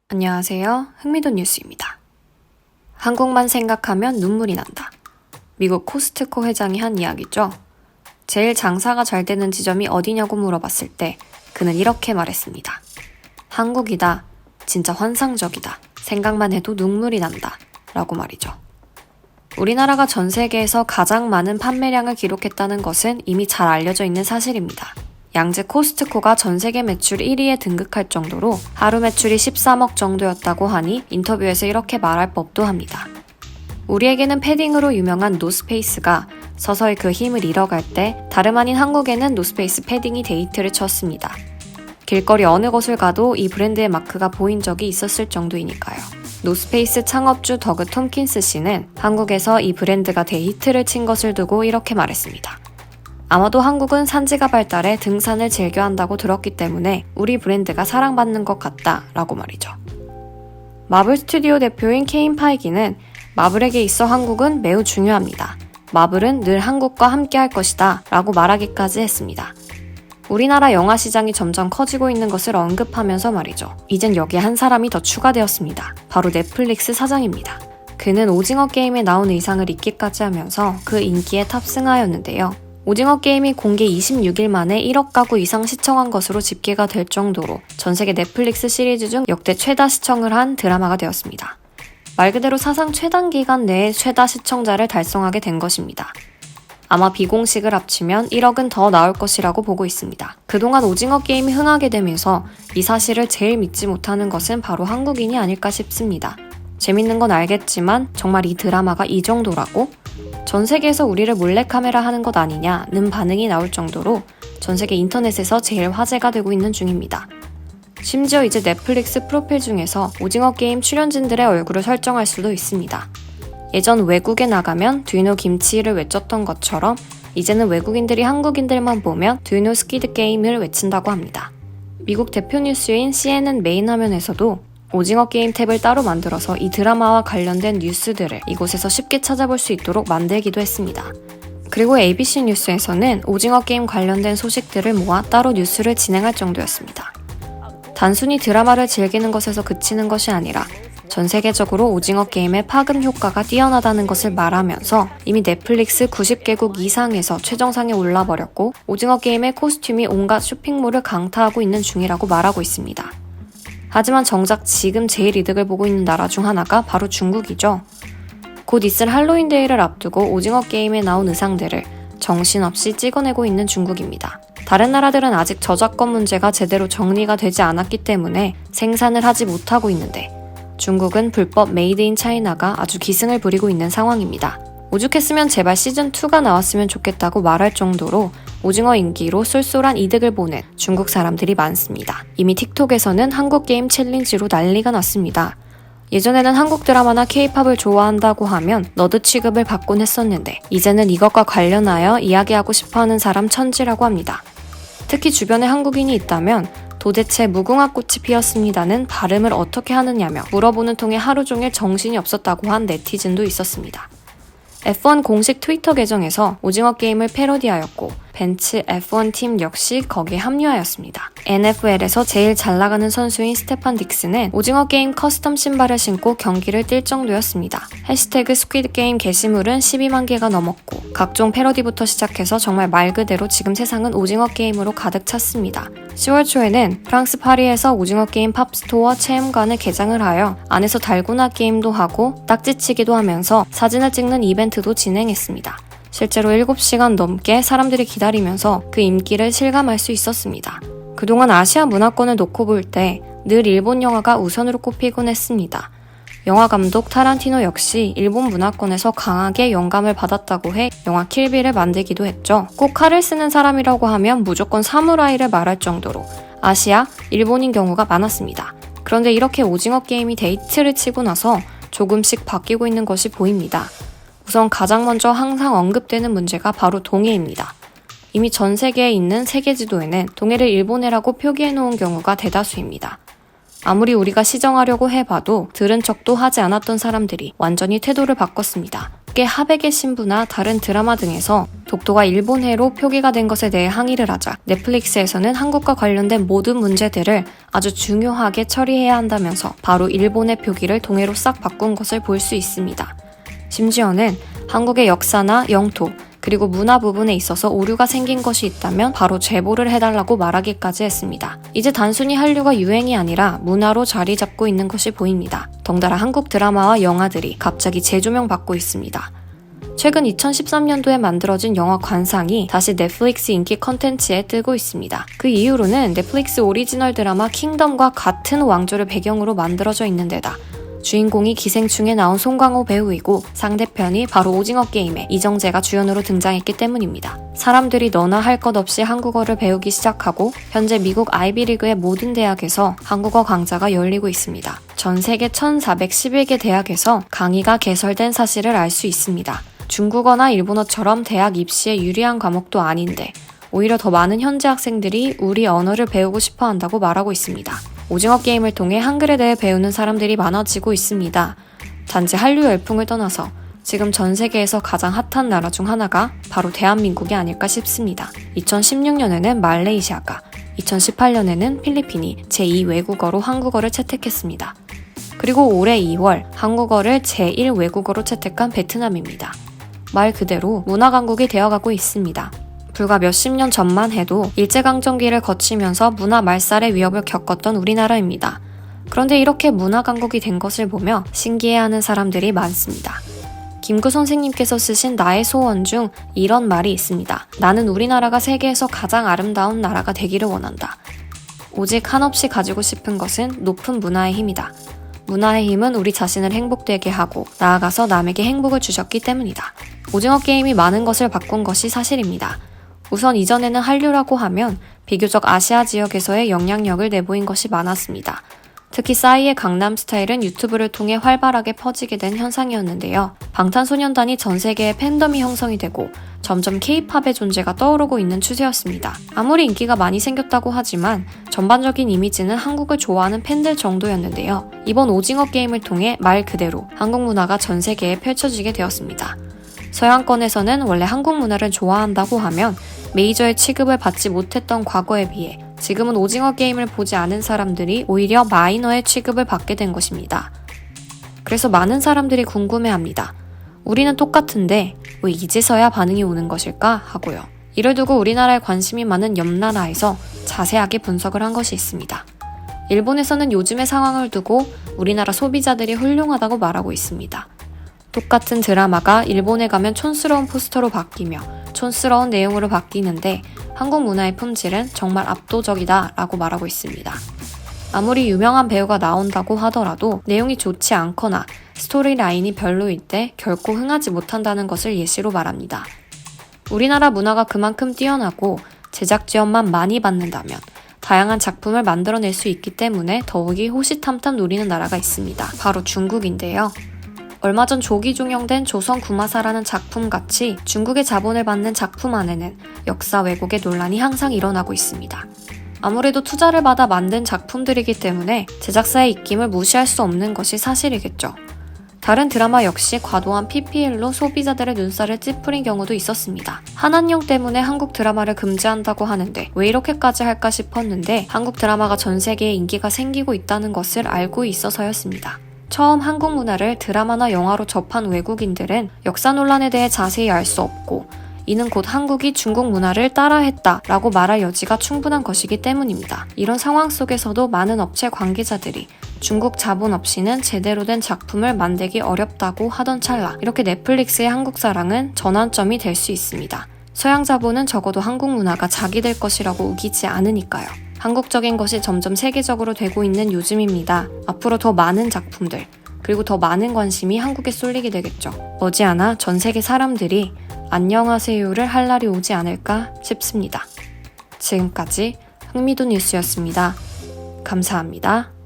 안녕하세요. 흥미도 뉴스입니다. 한국만 생각하면 눈물이 난다. 미국 코스트코 회장이 한 이야기죠. 제일 장사가 잘 되는 지점이 어디냐고 물어봤을 때 그는 이렇게 말했습니다. 한국이다. 진짜 환상적이다. 생각만 해도 눈물이 난다. 라고 말이죠. 우리나라가 전 세계에서 가장 많은 판매량을 기록했다는 것은 이미 잘 알려져 있는 사실입니다. 양재 코스트코가 전 세계 매출 1위에 등극할 정도로 하루 매출이 13억 정도였다고 하니 인터뷰에서 이렇게 말할 법도 합니다. 우리에게는 패딩으로 유명한 노스페이스가 서서히 그 힘을 잃어갈 때 다름 아닌 한국에는 노스페이스 패딩이 데이트를 쳤습니다. 길거리 어느 곳을 가도 이 브랜드의 마크가 보인 적이 있었을 정도이니까요. 노스페이스 창업주 더그 톰킨스 씨는 한국에서 이 브랜드가 데이트를 친 것을 두고 이렇게 말했습니다. 아마도 한국은 산지가 발달해 등산을 즐겨한다고 들었기 때문에 우리 브랜드가 사랑받는 것 같다 라고 말이죠. 마블 스튜디오 대표인 케인 파이기는 마블에게 있어 한국은 매우 중요합니다. 마블은 늘 한국과 함께 할 것이다 라고 말하기까지 했습니다. 우리나라 영화 시장이 점점 커지고 있는 것을 언급하면서 말이죠. 이젠 여기에 한 사람이 더 추가되었습니다. 바로 넷플릭스 사장입니다. 그는 오징어 게임에 나온 의상을 입기까지 하면서 그 인기에 탑승하였는데요. 오징어 게임이 공개 26일 만에 1억 가구 이상 시청한 것으로 집계가 될 정도로 전 세계 넷플릭스 시리즈 중 역대 최다 시청을 한 드라마가 되었습니다. 말 그대로 사상 최단 기간 내에 최다 시청자를 달성하게 된 것입니다. 아마 비공식을 합치면 1억은 더 나올 것이라고 보고 있습니다. 그동안 오징어 게임이 흥하게 되면서 이 사실을 제일 믿지 못하는 것은 바로 한국인이 아닐까 싶습니다. 재밌는 건 알겠지만 정말 이 드라마가 이 정도라고? 전 세계에서 우리를 몰래카메라 하는 것 아니냐는 반응이 나올 정도로 전 세계 인터넷에서 제일 화제가 되고 있는 중입니다. 심지어 이제 넷플릭스 프로필 중에서 오징어 게임 출연진들의 얼굴을 설정할 수도 있습니다. 예전 외국에 나가면 Do you know 김치를 외쳤던 것처럼 이제는 외국인들이 한국인들만 보면 Do you know 스퀴드 게임을 외친다고 합니다. 미국 대표 뉴스인 CNN 메인 화면에서도 오징어 게임 탭을 따로 만들어서 이 드라마와 관련된 뉴스들을 이곳에서 쉽게 찾아볼 수 있도록 만들기도 했습니다. 그리고 ABC 뉴스에서는 오징어 게임 관련된 소식들을 모아 따로 뉴스를 진행할 정도였습니다. 단순히 드라마를 즐기는 것에서 그치는 것이 아니라 전 세계적으로 오징어 게임의 파급 효과가 뛰어나다는 것을 말하면서 이미 넷플릭스 90개국 이상에서 최정상에 올라버렸고 오징어 게임의 코스튬이 온갖 쇼핑몰을 강타하고 있는 중이라고 말하고 있습니다. 하지만 정작 지금 제일 이득을 보고 있는 나라 중 하나가 바로 중국이죠. 곧 있을 할로윈 데이를 앞두고 오징어 게임에 나온 의상들을 정신없이 찍어내고 있는 중국입니다. 다른 나라들은 아직 저작권 문제가 제대로 정리가 되지 않았기 때문에 생산을 하지 못하고 있는데 중국은 불법 메이드 인 차이나가 아주 기승을 부리고 있는 상황입니다. 오죽했으면 제발 시즌2가 나왔으면 좋겠다고 말할 정도로 오징어 인기로 쏠쏠한 이득을 보는 중국 사람들이 많습니다. 이미 틱톡에서는 한국 게임 챌린지로 난리가 났습니다. 예전에는 한국 드라마나 케이팝을 좋아한다고 하면 너드 취급을 받곤 했었는데 이제는 이것과 관련하여 이야기하고 싶어하는 사람 천지라고 합니다. 특히 주변에 한국인이 있다면 도대체 무궁화꽃이 피었습니다는 발음을 어떻게 하느냐며 물어보는 통에 하루 종일 정신이 없었다고 한 네티즌도 있었습니다. F1 공식 트위터 계정에서 오징어 게임을 패러디하였고 벤츠 F1 팀 역시 거기에 합류하였습니다. NFL에서 제일 잘 나가는 선수인 스테판 딕스는 오징어 게임 커스텀 신발을 신고 경기를 뛸 정도였습니다. 해시태그 스퀴드 게임 게시물은 12만 개가 넘었고 각종 패러디부터 시작해서 정말 말 그대로 지금 세상은 오징어 게임으로 가득 찼습니다. 10월 초에는 프랑스 파리에서 오징어 게임 팝스토어 체험관을 개장을 하여 안에서 달고나 게임도 하고 딱지치기도 하면서 사진을 찍는 이벤트도 진행했습니다. 실제로 7시간 넘게 사람들이 기다리면서 그 인기를 실감할 수 있었습니다. 그동안 아시아 문화권을 놓고 볼 때 늘 일본 영화가 우선으로 꼽히곤 했습니다. 영화 감독 타란티노 역시 일본 문화권에서 강하게 영감을 받았다고 해 영화 킬빌을 만들기도 했죠. 꼭 칼을 쓰는 사람이라고 하면 무조건 사무라이를 말할 정도로 아시아, 일본인 경우가 많았습니다. 그런데 이렇게 오징어 게임이 데이트를 치고 나서 조금씩 바뀌고 있는 것이 보입니다. 우선 가장 먼저 항상 언급되는 문제가 바로 동해입니다. 이미 전 세계에 있는 세계 지도에는 동해를 일본해라고 표기해놓은 경우가 대다수입니다. 아무리 우리가 시정하려고 해봐도 들은 척도 하지 않았던 사람들이 완전히 태도를 바꿨습니다. 한국의 하백의 신부나 다른 드라마 등에서 독도가 일본해로 표기가 된 것에 대해 항의를 하자 넷플릭스에서는 한국과 관련된 모든 문제들을 아주 중요하게 처리해야 한다면서 바로 일본의 표기를 동해로 싹 바꾼 것을 볼 수 있습니다. 심지어는 한국의 역사나 영토, 그리고 문화 부분에 있어서 오류가 생긴 것이 있다면 바로 제보를 해달라고 말하기까지 했습니다. 이제 단순히 한류가 유행이 아니라 문화로 자리 잡고 있는 것이 보입니다. 덩달아 한국 드라마와 영화들이 갑자기 재조명 받고 있습니다. 최근 2013년도에 만들어진 영화 관상이 다시 넷플릭스 인기 컨텐츠에 뜨고 있습니다. 그 이후로는 넷플릭스 오리지널 드라마 킹덤과 같은 왕조를 배경으로 만들어져 있는 데다 주인공이 기생충에 나온 송강호 배우이고 상대편이 바로 오징어 게임의 이정재가 주연으로 등장했기 때문입니다. 사람들이 너나 할 것 없이 한국어를 배우기 시작하고 현재 미국 아이비리그의 모든 대학에서 한국어 강좌가 열리고 있습니다. 전 세계 1411개 대학에서 강의가 개설된 사실을 알 수 있습니다. 중국어나 일본어처럼 대학 입시에 유리한 과목도 아닌데 오히려 더 많은 현재 학생들이 우리 언어를 배우고 싶어 한다고 말하고 있습니다. 오징어 게임을 통해 한글에 대해 배우는 사람들이 많아지고 있습니다. 단지 한류 열풍을 떠나서 지금 전 세계에서 가장 핫한 나라 중 하나가 바로 대한민국이 아닐까 싶습니다. 2016년에는 말레이시아가, 2018년에는 필리핀이 제2 외국어로 한국어를 채택했습니다. 그리고 올해 2월 한국어를 제1 외국어로 채택한 베트남입니다. 말 그대로 문화 강국이 되어가고 있습니다. 불과 몇십 년 전만 해도 일제강점기를 거치면서 문화 말살의 위협을 겪었던 우리나라입니다. 그런데 이렇게 문화 강국이 된 것을 보며 신기해하는 사람들이 많습니다. 김구 선생님께서 쓰신 나의 소원 중 이런 말이 있습니다. 나는 우리나라가 세계에서 가장 아름다운 나라가 되기를 원한다. 오직 한없이 가지고 싶은 것은 높은 문화의 힘이다. 문화의 힘은 우리 자신을 행복되게 하고 나아가서 남에게 행복을 주셨기 때문이다. 오징어 게임이 많은 것을 바꾼 것이 사실입니다. 우선 이전에는 한류라고 하면 비교적 아시아 지역에서의 영향력을 내보인 것이 많았습니다. 특히 싸이의 강남스타일은 유튜브를 통해 활발하게 퍼지게 된 현상이었는데요. 방탄소년단이 전 세계에 팬덤이 형성이 되고 점점 K-팝의 존재가 떠오르고 있는 추세였습니다. 아무리 인기가 많이 생겼다고 하지만 전반적인 이미지는 한국을 좋아하는 팬들 정도였는데요. 이번 오징어 게임을 통해 말 그대로 한국 문화가 전 세계에 펼쳐지게 되었습니다. 서양권에서는 원래 한국 문화를 좋아한다고 하면 메이저의 취급을 받지 못했던 과거에 비해 지금은 오징어 게임을 보지 않은 사람들이 오히려 마이너의 취급을 받게 된 것입니다. 그래서 많은 사람들이 궁금해합니다. 우리는 똑같은데 왜 이제서야 반응이 오는 것일까 하고요. 이를 두고 우리나라에 관심이 많은 옆 나라에서 자세하게 분석을 한 것이 있습니다. 일본에서는 요즘의 상황을 두고 우리나라 소비자들이 훌륭하다고 말하고 있습니다. 똑같은 드라마가 일본에 가면 촌스러운 포스터로 바뀌며 촌스러운 내용으로 바뀌는데 한국 문화의 품질은 정말 압도적이다 라고 말하고 있습니다. 아무리 유명한 배우가 나온다고 하더라도 내용이 좋지 않거나 스토리 라인이 별로일 때 결코 흥하지 못한다는 것을 예시로 말합니다. 우리나라 문화가 그만큼 뛰어나고 제작 지원만 많이 받는다면 다양한 작품을 만들어낼 수 있기 때문에 더욱이 호시탐탐 노리는 나라가 있습니다. 바로 중국인데요. 얼마 전 조기 종영된 조선 구마사라는 작품같이 중국의 자본을 받는 작품 안에는 역사 왜곡의 논란이 항상 일어나고 있습니다. 아무래도 투자를 받아 만든 작품들이기 때문에 제작사의 입김을 무시할 수 없는 것이 사실이겠죠. 다른 드라마 역시 과도한 PPL로 소비자들의 눈살을 찌푸린 경우도 있었습니다. 한한령 때문에 한국 드라마를 금지한다고 하는데 왜 이렇게까지 할까 싶었는데 한국 드라마가 전 세계에 인기가 생기고 있다는 것을 알고 있어서였습니다. 처음 한국 문화를 드라마나 영화로 접한 외국인들은 역사 논란에 대해 자세히 알 수 없고 이는 곧 한국이 중국 문화를 따라했다라고 말할 여지가 충분한 것이기 때문입니다. 이런 상황 속에서도 많은 업체 관계자들이 중국 자본 없이는 제대로 된 작품을 만들기 어렵다고 하던 찰나 이렇게 넷플릭스의 한국 사랑은 전환점이 될 수 있습니다. 서양 자본은 적어도 한국 문화가 자기들 것이라고 우기지 않으니까요. 한국적인 것이 점점 세계적으로 되고 있는 요즘입니다. 앞으로 더 많은 작품들, 그리고 더 많은 관심이 한국에 쏠리게 되겠죠. 머지않아 전 세계 사람들이 안녕하세요를 할 날이 오지 않을까 싶습니다. 지금까지 흥미도 뉴스였습니다. 감사합니다.